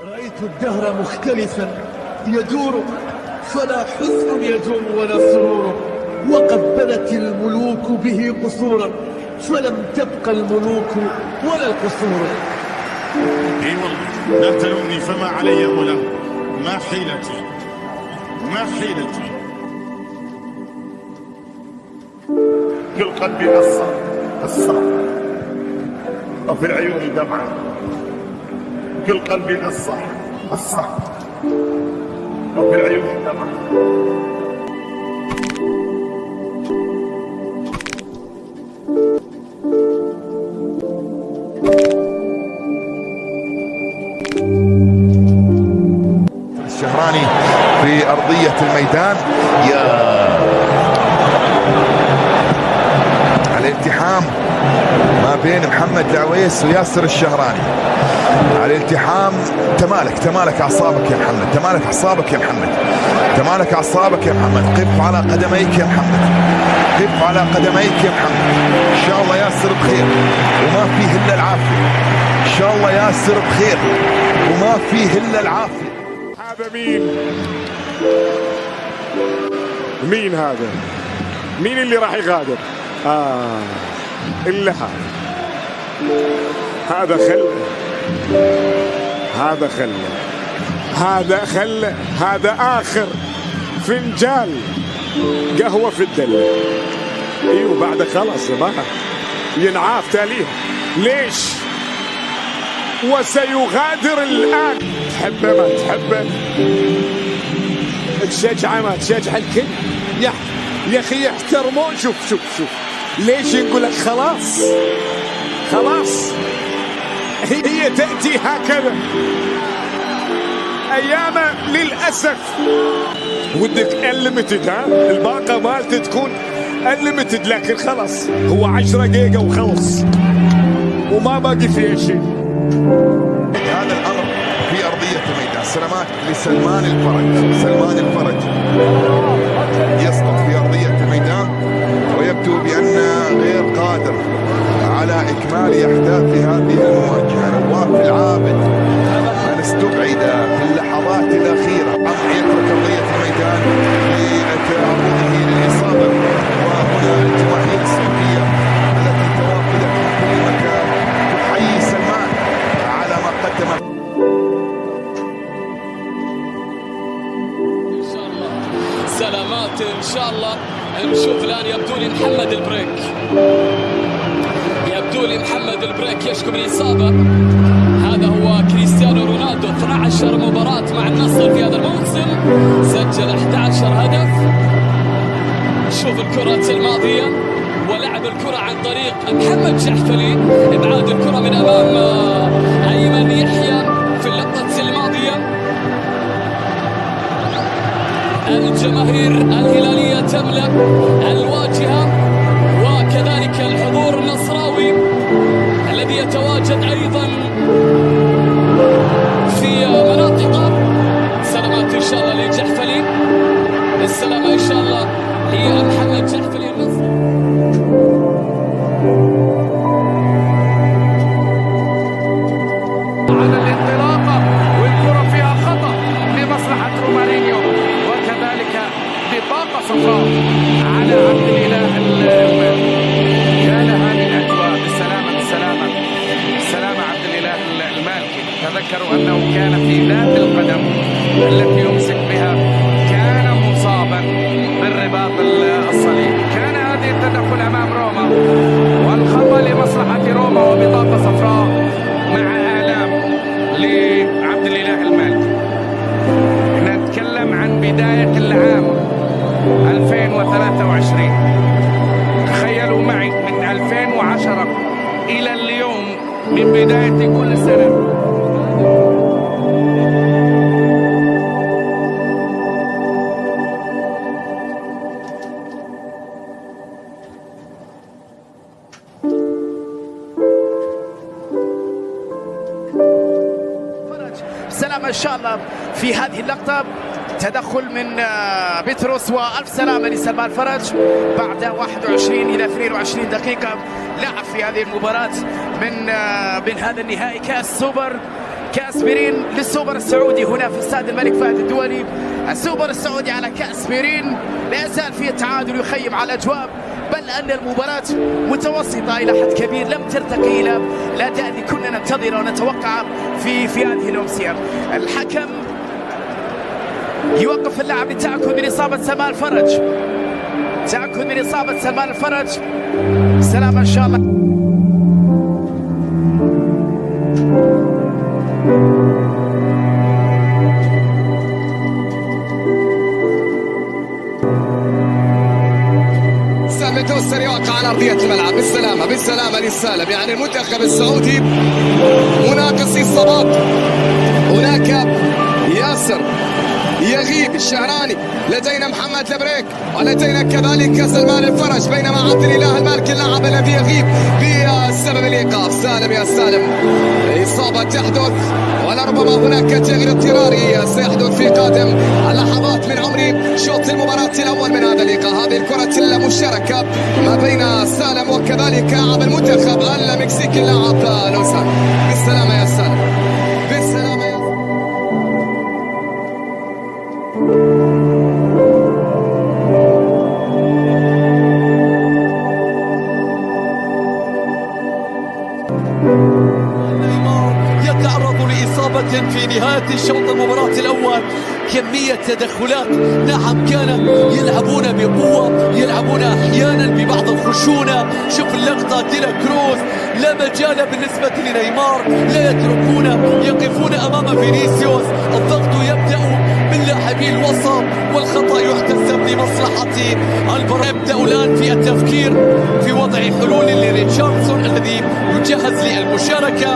رأيت الدهر مختلفا يدور، فلا حزن يدوم ولا سرور، وقد بنت الملوك به قصورا، فلم تبق الملوك ولا القصور. اي والله لا تلومني فما علي ملام، ما حيلتي ما حيلتي. كل قلبي قصة وفي العيون دمعة، كل قلبي قصة وفي العيون دمعة. الشهراني في أرضية الميدان، الالتحام ما بين محمد العويس وياسر الشهراني. الالتحام، تمالك أعصابك يا محمد، تمالك أعصابك يا محمد، تمالك أعصابك يا محمد. قف على قدميك يا محمد، قف على قدميك يا محمد. إن شاء الله ياسر بخير وما فيه إلا العافية، إن شاء الله ياسر بخير وما فيه إلا العافية. هذا مين هذا؟ مين اللي راح يغادر؟ إلا هذا خله هذا آخر فنجال قهوة في الدلة. ايوه بعد خلاص ما ينعاف تاليه. ليش؟ وسيغادر الآن. تحبه ما تحبه، تشجعه ما تشجع، الكل يا أخي يحترمون. شوف ليش نقول لك خلاص هي تأتي هكذا أيام للأسف. ودك الليمتد، الباقة مالته تكون الليمتد، لكن خلاص هو 10 دقيقة وخلص وما باقي فيه شيء. هذا الأمر في أرضية الميدان. سلامات لسلمان الفرج يسقط في أرضية الميدان ويبدو بأنه غير قادر على إكمال أحداث هذه المواجهة. نواف العابد من استبعد في اللحظات الأخيرة يترك أرضية الميدان لتعرضه للإصابة. وهنا الجماهير السعودية التي تواجدت في كل مكان تحيي سلمان على ما قدم. سلامات ان شاء الله. نشوف الان يبدو لي محمد البريك يشكو من اصابه. هذا هو كريستيانو رونالدو، 12 مباراة مع النصر في هذا الموسم، سجل 11 هدف. شوف الكرة الماضية ولعب الكرة عن طريق محمد جحفلي، ابعاد الكرة من امام ايمن يحيى في اللقطة الماضية. الجماهير الهلالية تملأ الواجهة، وكذلك الحضور النصراوي الذي يتواجد أيضا في مناطق. سلامات إن شاء الله لجحفلي، السلامة إن شاء الله لمحمد جحفلي النصر. على الانطلاقة والكرة فيها خطأ لمصلحة رومارينيو، وكذلك بطاقة صفراء على عبد الإله المالكي. يا لها من أجواء. بالسلامة عبد الإله المالكي. تذكروا أنه كان في ذات القدم التي يمسك بها كان مصابا بالرباط الصليبي. كان هذه التدخل أمام روما والخطأ لمصلحة روما وبطاقة صفراء مع آلام لعبد الإله المالكي. نتكلم عن بداية العام 2023. تخيلوا معي من 2010 إلى اليوم، من بداية كل سنة. سلام إن شاء الله في هذه اللقطة. تدخل من بيتروس، والف سلامه لسلمان فرج بعد 21 الى 22 دقيقه لعب في هذه المباراه من هذا النهائي كاس سوبر، كاس بيرين للسوبر السعودي هنا في استاد الملك فهد الدولي. السوبر السعودي على كاس بيرين لا يزال فيه التعادل يخيم على الاجواء، بل ان المباراه متوسطه الى حد كبير، لم ترتقي الى الاداء اللي كنا ننتظره ونتوقعه في هذه الامسيه. الحكم يوقف اللاعب للتاكد من اصابه سلمان الفرج، تاكد من اصابه سلمان الفرج. سلامه ان شاء الله. متوسر يوقع على ارضيه الملعب. بالسلامه للسالم. يعني المنتخب السعودي مناقص اصابات، هناك ياسر يغيب الشهراني، لدينا محمد البريك، ولدينا كذلك سلمان الفرج، بينما عبد الاله المالكي اللاعب الذي يغيب بسبب الايقاف. سالم يا سالم، اصابه تحدث ولربما هناك تغيير اضطراري سيحدث في قادم اللحظات من عمر شوط المباراه الاول من هذا اللقاء. هذه الكره المشتركه ما بين سالم وكذلك لاعب المنتخب المكسيكي اللاعب لوسان. بالسلامه يا سالم، بالسلامه يا يتعرض لإصابة في نهاية الشوط المباراة الأول. كمية تدخلات، نعم كان يلعبون بقوة، يلعبون أحيانا ببعض الخشونة. شوف اللقطة، ديلا كروز لا مجال بالنسبة لنيمار، لا يتركون، يقفون أمام فينيسيوس. الضغط يبدأ من لاعبي الوسط والخطأ يحتسب لمصلحة البر. يبدأ الآن في التفكير في وضع حلول لريتشاردسون الذي يجهز للمشاركة،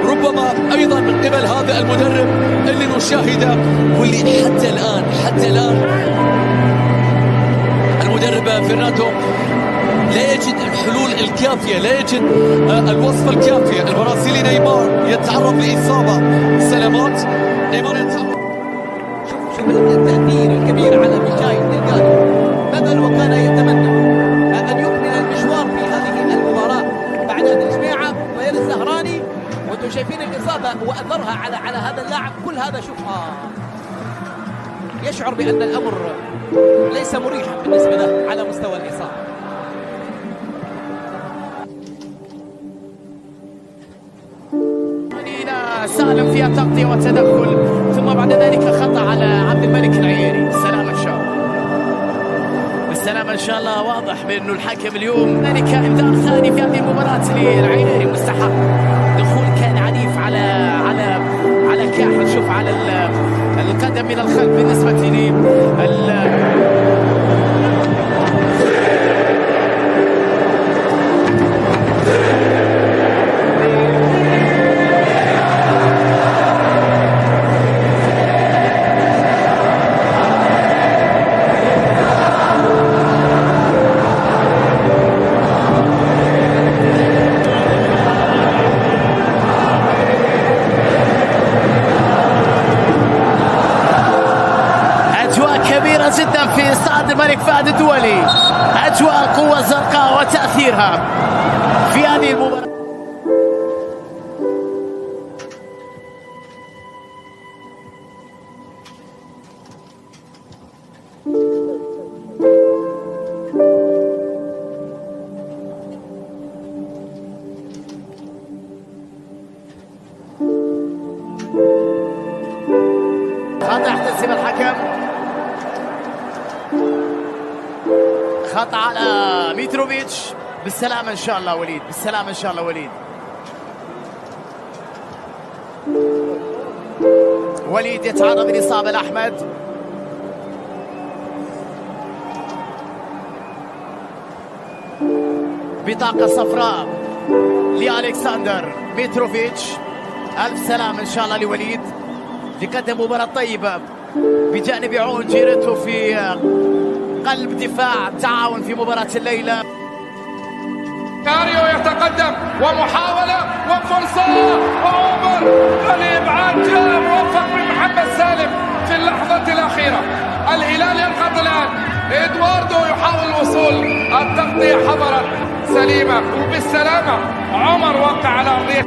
ربما أيضا من قبل هذا المدرب اللي نشاهده واللي حتى الآن المدرب فرناندو لا يجد الحلول الكافية، لا يجد الوصفة الكافية. البرازيلي نيمار يتعرض لإصابة. سلامات نيمار يتعرض. شوف التأثير الكبير على ميشايل دلغادو، بذل وكان يتمنى أن يكمل المشوار في هذه المباراة بعد الجماعة ويل الزهراني. وانتم شايفين الإصابة وأثرها على هذا اللاعب. كل هذا شوف يشعر بأن الأمر ليس مريحا بالنسبة له على مستوى الإصابة. سالم فيها تغطية وتدخل، ثم بعد ذلك خطأ على عبد الملك العييري. بالسلامة إن شاء الله، بالسلامة إن شاء الله. واضح بأنه الحكم اليوم ذلك إبداع ثاني في هذه المباراة للعييري، مستحق. دخول كان عنيف على كاحل، شوف على القدم من الخلف بالنسبة لي جدا في استاد الملك فهد الدولي. أجواء القوة الزرقاء وتأثيرها في هذه المباراة. خطأ يحتسب الحكم، خطأ على ميتروفيتش. بالسلامة إن شاء الله وليد، بالسلامة إن شاء الله وليد. وليد يتعرض للإصابة لأحمد. بطاقة صفراء لألكسندر ميتروفيتش. ألف سلامة إن شاء الله لوليد، لقدم مباراة طيبة بجانب عون جيرته في قلب دفاع تعاون في مباراة الليلة. كاريو يتقدم ومحاولة وفرصة وعمر الإبعاد جاء موفق من محمد سالم في اللحظة الأخيرة. الهلال ينقض الآن. إدواردو يحاول الوصول. التغطية حضرت سليمة وبالسلامة. عمر وقع على أرضية.